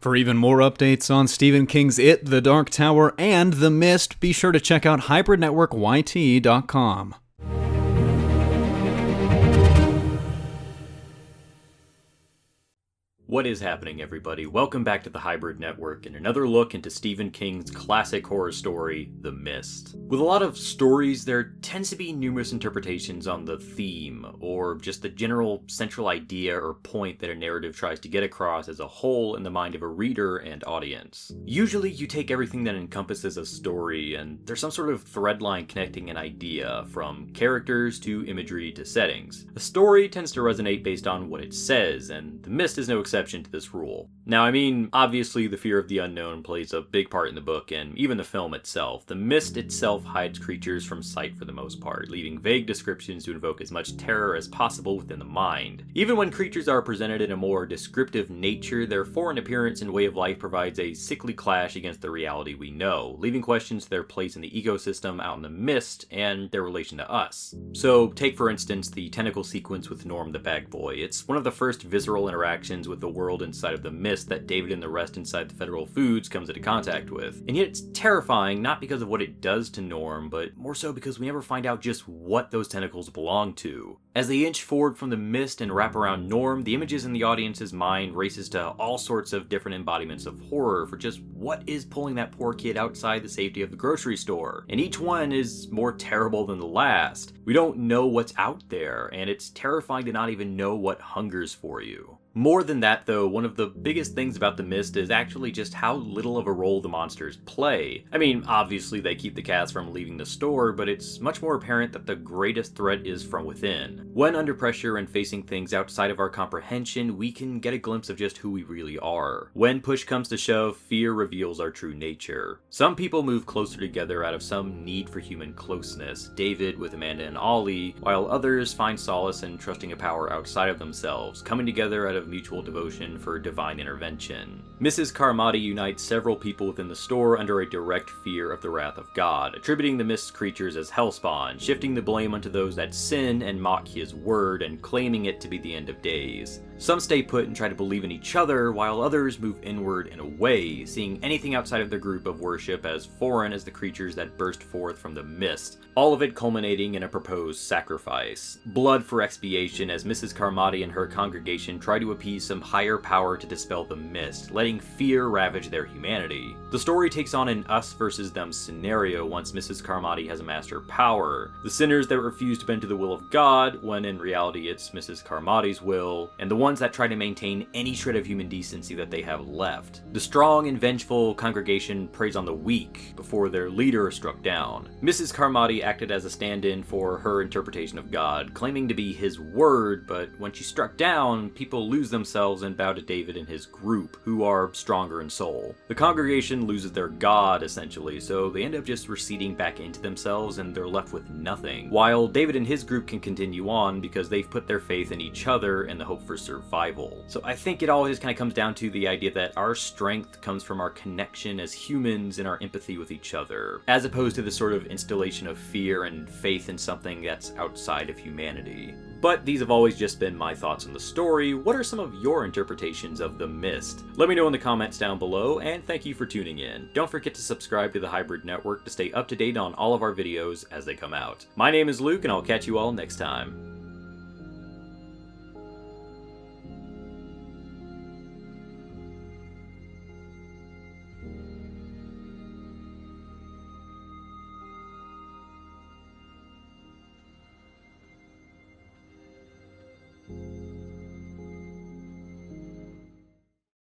For even more updates on Stephen King's It, The Dark Tower, and The Mist, be sure to check out hybridnetworkyt.com. What is happening, everybody? Welcome back to the Hybrid Network and another look into Stephen King's classic horror story, The Mist. With a lot of stories, there tends to be numerous interpretations on the theme, or just the general central idea or point that a narrative tries to get across as a whole in the mind of a reader and audience. Usually, you take everything that encompasses a story, and there's some sort of thread line connecting an idea, from characters to imagery to settings. A story tends to resonate based on what it says, and The Mist is no exception to this rule. Now, I mean, obviously the fear of the unknown plays a big part in the book and even the film itself. The Mist itself hides creatures from sight for the most part, leaving vague descriptions to invoke as much terror as possible within the mind. Even when creatures are presented in a more descriptive nature, their foreign appearance and way of life provides a sickly clash against the reality we know, leaving questions to their place in the ecosystem out in the mist and their relation to us. So, take for instance the tentacle sequence with Norm the Bag Boy. It's one of the first visceral interactions with the world inside of the mist that David and the rest inside the Federal Foods comes into contact with. And yet it's terrifying, not because of what it does to Norm, but more so because we never find out just what those tentacles belong to. As they inch forward from the mist and wrap around Norm, the images in the audience's mind races to all sorts of different embodiments of horror for just what is pulling that poor kid outside the safety of the grocery store. And each one is more terrible than the last. We don't know what's out there, and it's terrifying to not even know what hungers for you. More than that, though, one of the biggest things about The Mist is actually just how little of a role the monsters play. I mean, obviously they keep the cats from leaving the store, but it's much more apparent that the greatest threat is from within. When under pressure and facing things outside of our comprehension, we can get a glimpse of just who we really are. When push comes to shove, fear reveals our true nature. Some people move closer together out of some need for human closeness, David with Amanda and Ollie, while others find solace in trusting a power outside of themselves, coming together out of mutual devotion for divine intervention. Mrs. Carmody unites several people within the store under a direct fear of the wrath of God, attributing the mist's creatures as hellspawn, shifting the blame onto those that sin and mock his word, and claiming it to be the end of days. Some stay put and try to believe in each other, while others move inward and away, seeing anything outside of their group of worship as foreign as the creatures that burst forth from the mist, all of it culminating in a proposed sacrifice. Blood for expiation as Mrs. Carmody and her congregation try to appease some higher power to dispel the mist, letting fear ravage their humanity. The story takes on an us versus them scenario once Mrs. Carmody has amassed her power. The sinners that refuse to bend to the will of God, when in reality it's Mrs. Carmody's will, and the ones that try to maintain any shred of human decency that they have left. The strong and vengeful congregation preys on the weak before their leader is struck down. Mrs. Carmody acted as a stand-in for her interpretation of God, claiming to be his word, but when she struck down, people lose themselves and bow to David and his group, who are stronger in soul. The congregation loses their God, essentially, so they end up just receding back into themselves and they're left with nothing, while David and his group can continue on because they've put their faith in each other and the hope for survival. So I think it all just kind of comes down to the idea that our strength comes from our connection as humans and our empathy with each other, as opposed to the sort of installation of fear and faith in something that's outside of humanity. But these have always just been my thoughts on the story. What are some of your interpretations of The Mist? Let me know in the comments down below, and thank you for tuning in. Don't forget to subscribe to the Hybrid Network to stay up to date on all of our videos as they come out. My name is Luke, and I'll catch you all next time.